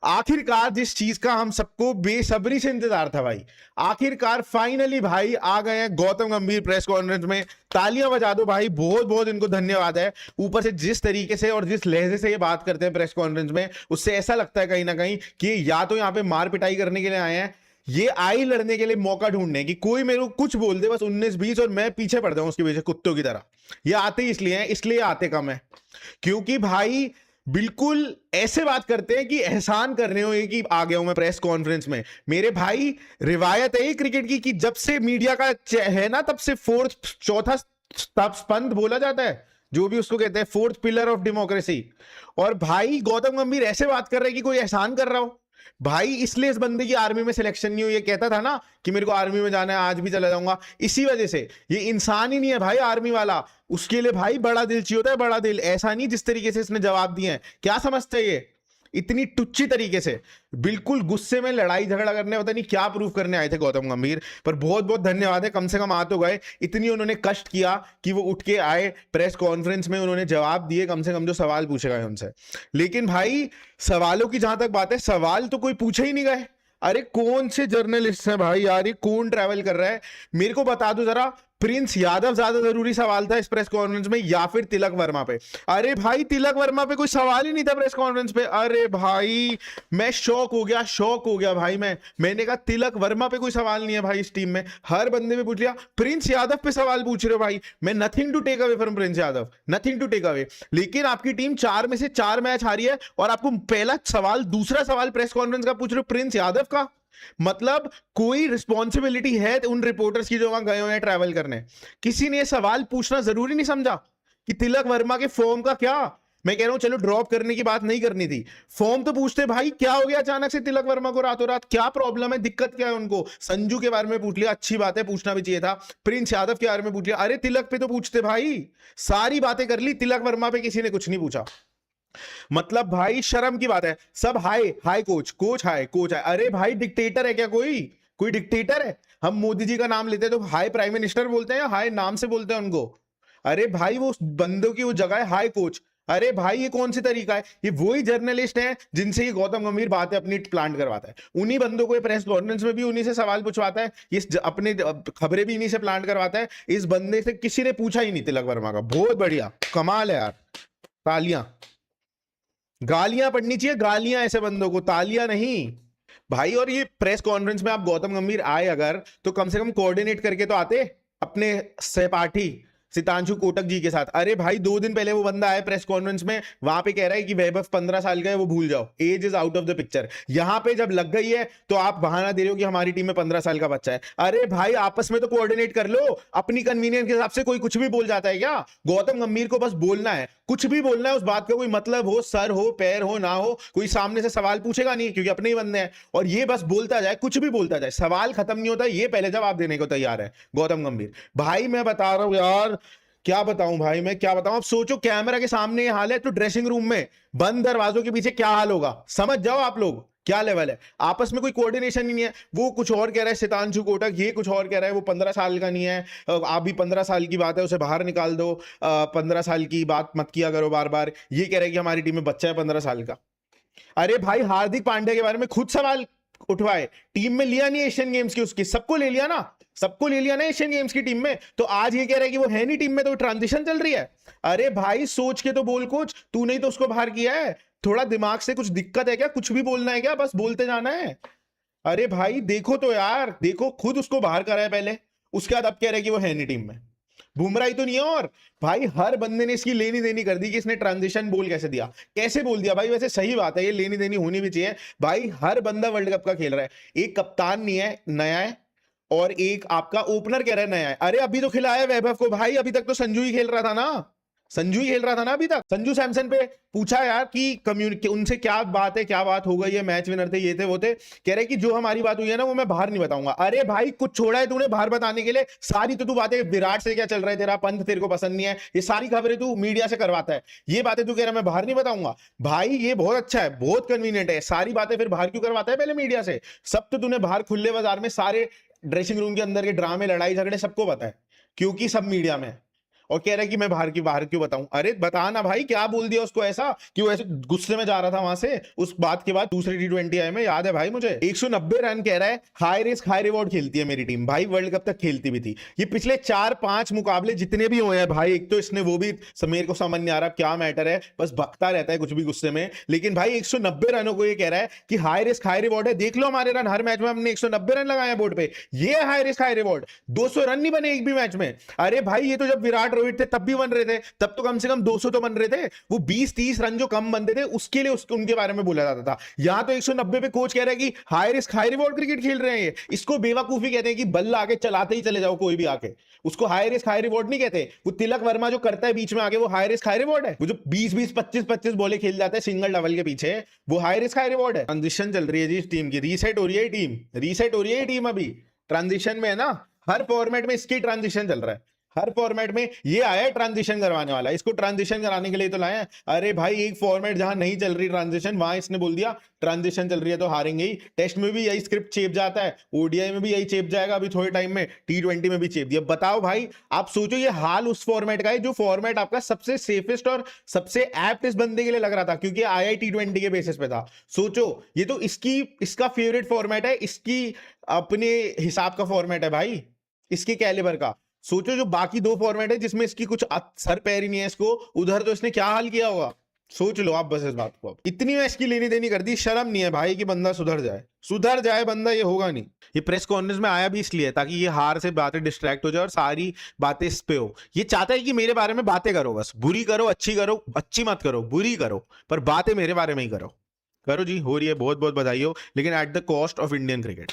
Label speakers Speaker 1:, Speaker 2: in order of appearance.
Speaker 1: आखिरकार जिस चीज का हम सबको बेसब्री से इंतजार था भाई, आखिरकार फाइनली भाई आ गए हैं गौतम गंभीर प्रेस कॉन्फ्रेंस में। तालियां बजा दो भाई, बहुत बहुत इनको धन्यवाद है। ऊपर से जिस तरीके से और जिस लहजे से ये बात करते हैं प्रेस कॉन्फ्रेंस में, उससे ऐसा लगता है कहीं ना कहीं कि या तो यहाँ पे मार पिटाई करने के लिए आए हैं, ये आई लड़ने के लिए मौका ढूंढने की कोई मेरे को कुछ बोल दे बस 19-20 और मैं पीछे पड़ जाऊं उसके पीछे कुत्तों की तरह। ये आते ही इसलिए हैं, इसलिए आते कम है क्योंकि भाई बिल्कुल ऐसे बात करते हैं कि एहसान कर रहे हो ये कि आ गया हूं मैं प्रेस कॉन्फ्रेंस में। मेरे भाई रिवायत है क्रिकेट की कि जब से मीडिया का है ना, तब से चौथा स्तंभ बोला जाता है, जो भी उसको कहते हैं फोर्थ पिलर ऑफ डेमोक्रेसी। और भाई गौतम गंभीर ऐसे बात कर रहे हैं कि कोई एहसान कर रहा हो भाई। इसलिए इस बंदे की आर्मी में सिलेक्शन नहीं हुई। ये कहता था ना कि मेरे को आर्मी में जाना है, आज भी चला जाऊंगा, इसी वजह से। ये इंसान ही नहीं है भाई आर्मी वाला, उसके लिए भाई बड़ा दिल चाहिए होता है, बड़ा दिल। ऐसा नहीं जिस तरीके से इसने जवाब दिए हैं, क्या समझते हैं ये इतनी टुच्ची तरीके से, बिल्कुल गुस्से में लड़ाई झगड़ा करने, पता नहीं क्या प्रूफ करने आए थे गौतम गंभीर। पर बहुत बहुत धन्यवाद है, कम से कम आ तो गए। इतनी उन्होंने कष्ट किया कि वो उठ के आए प्रेस कॉन्फ्रेंस में, उन्होंने जवाब दिए कम से कम जो सवाल पूछे गए उनसे। लेकिन भाई सवालों की जहां तक बात है, सवाल तो कोई पूछे ही नहीं गए। अरे कौन से जर्नलिस्ट हैं भाई यार, ये कौन ट्रैवल कर रहा है, मेरे को बता दो जरा। प्रिंस यादव ज्यादा जरूरी सवाल था इस प्रेस कॉन्फ्रेंस में या फिर तिलक वर्मा पे? अरे भाई तिलक वर्मा पे कोई सवाल ही नहीं था प्रेस कॉन्फ्रेंस पे। अरे भाई मैं शॉक हो गया भाई। मैंने कहा तिलक वर्मा पे कोई सवाल नहीं है भाई इस टीम में, हर बंदे पे पूछ लिया। प्रिंस यादव पे सवाल पूछ रहे हो भाई। मैं nothing to take away from Prince Yadav, nothing to take away, लेकिन आपकी टीम 4 में से 4 मैच हारी है और आपको पहला सवाल, दूसरा सवाल प्रेस कॉन्फ्रेंस का पूछ रहे हो प्रिंस यादव का। मतलब कोई रिस्पॉन्सिबिलिटी है उन रिपोर्टर्स की जो वहां गए हुए हैं ट्रैवल करने? किसी ने सवाल पूछना जरूरी नहीं समझा कि तिलक वर्मा के फॉर्म का क्या? मैं कह रहा हूं चलो ड्रॉप करने की बात नहीं करनी थी, फॉर्म तो पूछते भाई। क्या हो गया अचानक से तिलक वर्मा को रातों रात, क्या प्रॉब्लम है, दिक्कत क्या है उनको? संजू के बारे में पूछ लिया, अच्छी बात है, पूछना भी चाहिए था। प्रिंस यादव के बारे में पूछ लिया, अरे तिलक पे तो पूछते भाई। सारी बातें कर ली, तिलक वर्मा पे किसी ने कुछ नहीं पूछा। मतलब भाई शर्म की बात है। सब हाय हाय कोच, कोच हाय, कोच हाय। अरे भाई डिक्टेटर है क्या कोई? कोई डिक्टेटर है? हम मोदी जी का नाम लेते हैं तो हाय प्राइम मिनिस्टर बोलते हैं या हाय नाम से बोलते हैं उनको? अरे भाई वो बंदों की वो जगह है हाय कोच। अरे भाई ये कौन सी तरीका है? ये वही जर्नलिस्ट हैं जिनसे ये गौतम गंभीर बातें अपनी प्लांट करवाता है, उन्हीं बंदों को प्रेस कॉन्फ्रेंस में भी उन्हीं से सवाल पूछवाता है, ये अपने खबरें भी इन्हीं से प्लांट करवाता है। इस बंदे से किसी ने पूछा ही नहीं तिलक वर्मा का। बहुत बढ़िया, कमाल है यार, तालियां। गालियां पड़नी चाहिए, गालियां ऐसे बंदों को, तालियां नहीं भाई। और ये प्रेस कॉन्फ्रेंस में आप गौतम गंभीर आए अगर, तो कम से कम कोऑर्डिनेट करके तो आते अपने सहपाठी सितांशु कोटक जी के साथ। अरे भाई 2 दिन पहले वो बंदा आया प्रेस कॉन्फ्रेंस में, वहां पे कह रहा है कि वैभव 15 साल का है, वो भूल जाओ, age is out of the picture. यहां पे जब लग गई है तो आप बहाना दे रहे हो कि हमारी टीम में 15 साल का बच्चा है। अरे भाई आपस में तो कोऑर्डिनेट कर लो, अपनी कन्वीनियंस के हिसाब से कोई कुछ भी बोल जाता है क्या? गौतम गंभीर को बस बोलना है, कुछ भी बोलना है, उस बात का कोई मतलब हो, सर हो, पैर हो, ना हो, कोई सामने से सवाल पूछेगा नहीं क्योंकि अपने ही बंदे हैं। और ये बस बोलता जाए, कुछ भी बोलता जाए, सवाल खत्म नहीं होता, ये पहले जवाब देने को तैयार है गौतम गंभीर। भाई मैं बता रहा हूं यार, क्या बताऊं भाई, मैं क्या बताऊं। अब सोचो कैमरा के सामने ये हाल है तो ड्रेसिंग रूम में बंद दरवाजों के पीछे क्या हाल होगा, समझ जाओ आप लोग क्या लेवल है। आपस में कोई कोऑर्डिनेशन ही नहीं है। वो कुछ और कह रहा है सितांशु कोटक, ये कुछ और कह रहा है, वो 15 साल का नहीं है, आप भी 15 साल की बात है उसे बाहर निकाल दो, 15 साल की बात मत किया करो बार बार। ये कह रहा है कि हमारी टीम में बच्चा है 15 साल का। अरे भाई हार्दिक पांड्या के बारे में खुद सवाल उठवाए, टीम में लिया नहीं एशियन गेम्स की, उसकी सबको ले लिया ना, सबको ले लिया ना एशियन गेम्स की टीम में, तो आज ये कह रहा है कि वो है नहीं टीम में, तो ट्रांजिशन चल रही है। अरे भाई सोच के तो बोल कोच, तू नहीं तो उसको बाहर किया है, थोड़ा दिमाग से कुछ दिक्कत है क्या? कुछ भी बोलना है क्या? बस बोलते जाना है। अरे भाई देखो तो यार, देखो खुद उसको बाहर करा है पहले, उसके बाद अब कह रहे हैं कि वो है नहीं टीम में। बुमराह ही तो नहीं है। और भाई हर बंदे ने इसकी लेनी देनी कर दी कि इसने ट्रांजिशन बोल कैसे दिया, कैसे बोल दिया भाई। वैसे सही बात है, ये लेनी देनी होनी भी चाहिए भाई। हर बंदा वर्ल्ड कप का खेल रहा है, एक कप्तान नहीं है नया है, और एक आपका ओपनर कह रहा है नया है। अरे अभी तो खिलाया वैभव को भाई, अभी तक तो संजू ही खेल रहा था ना, संजू ही खेल रहा था ना अभी तक। संजू सैमसन पे पूछा यार कि कम्युनिटी उनसे क्या बात है, क्या बात हो गई है, मैच विनर थे, ये थे वो थे, कह रहे कि जो हमारी बात हुई है ना वो मैं बाहर नहीं बताऊंगा। अरे भाई कुछ छोड़ा है तूने बाहर बताने के लिए? सारी तो तू बातें विराट से क्या चल रहा है तेरा, पंत तेरे को पसंद नहीं है, ये सारी खबरें तू मीडिया से करवाता है, ये बातें तू कह रहा है मैं बाहर नहीं बताऊंगा। भाई ये बहुत अच्छा है, बहुत कन्वीनियंट है, सारी बातें फिर बाहर क्यों करवाता है पहले मीडिया से? सब तो तूने बाहर खुले बाजार में सारे ड्रेसिंग रूम के अंदर के ड्रामे, लड़ाई झगड़े सबको पता है, क्योंकि सब मीडिया में है। और कह रहा है कि मैं बाहर क्यों बताऊं। अरे बता ना भाई, क्या बोल दिया उसको ऐसा कि वो ऐसे गुस्से में जा रहा था वहां से। उस बात के बाद दूसरे T20 आए में याद है भाई मुझे, 190 रन कह रहा है, हाई रिस्क हाई रिवॉर्ड खेलती है मेरी टीम। भाई वर्ल्ड कप तक खेलती भी थी। ये पिछले 4-5 मुकाबले जितने भी हुए हैं भाई, एक तो इसने वो भी मेरे को समझ नहीं आ रहा क्या मैटर है, बस भगता रहता है कुछ भी गुस्से में। लेकिन भाई 190 रनों को ये कह रहा है कि हाई रिस्क हाई रिवॉर्ड है। देख लो हमारे रन, हर मैच में हमने 190 रन लगाए हैं बोर्ड पे। ये high risk high reward. 200 run नहीं बने एक भी मैच में। अरे भाई ये तो जब विराट रोहित थे तब भी बन रहे थे, तब तो कम से कम 200 तो बन रहे थे। वो 20-30 रन जो कम बनते थे उसके लिए उनके बारे में बोला जाता था। यहां तो 190 पे कोच कह रहा है कि high risk high reward cricket खेल रहे हैं। इसको बेवकूफी कहते हैं कि बल्ला आके चलाते ही चले जाओ कोई भी आके। उसको हाई रिस्क हाई रिवॉर्ड नहीं कहते। वो तिलक वर्मा जो करता है बीच में आके, वो हाई रिस्क हाई रिवॉर्ड है। वो जो 20-20 25-25 बॉले खेल जाता है सिंगल डबल के पीछे, वो हाई रिस्क हाई रिवॉर्ड है। ट्रांजिशन चल रही है जी इस टीम की, रीसेट हो रही है टीम, रीसेट हो रही है टीम, अभी ट्रांजिशन में है ना। हर फॉर्मेट में इसकी ट्रांजिशन चल रहा है, हर फॉर्मेट में ये आया है ट्रांजिशन करवाने वाला। इसको ट्रांजिशन कराने के लिए तो लाए हैं। अरे भाई एक फॉर्मेट जहां नहीं चल रही ट्रांजिशन, वहां इसने बोल दिया ट्रांजिशन चल रही है तो हारेंगे ही। टेस्ट में भी यही स्क्रिप्ट चेप जाता है, ओडीआई में भी यही चेप जाएगा अभी थोड़े टाइम में, T20 में भी चेप दिया। बताओ भाई, आप सोचो ये हाल उस फॉर्मेट का है जो फॉर्मेट आपका सबसे सेफेस्ट और सबसे एप्ट इस बंदे के लिए लग रहा था, क्योंकि आया T20 के बेसिस पे था। सोचो ये तो इसका फेवरेट फॉर्मेट है, इसकी अपने हिसाब का फॉर्मेट है भाई, इसके कैलिबर का। सोचो जो बाकी 2 फॉर्मेट है जिसमें इसकी कुछ सर पैर ही नहीं है इसको, उधर तो इसने क्या हाल किया होगा। सोच लो आप बस इस बात को। अब इतनी मैच की लेनी देनी कर दी, शर्म नहीं है भाई कि बंदा सुधर जाए बंदा। ये होगा नहीं। ये प्रेस कॉन्फ्रेंस में आया भी इसलिए ताकि ये हार से बातें डिस्ट्रैक्ट हो जाए और सारी बातें इस पे हो। ये चाहता है कि मेरे बारे में बातें करो, बस बुरी करो अच्छी मत करो, बुरी करो, पर बातें मेरे बारे में ही करो जी। हो रही है, बहुत बहुत बधाई हो, लेकिन at the cost of Indian cricket.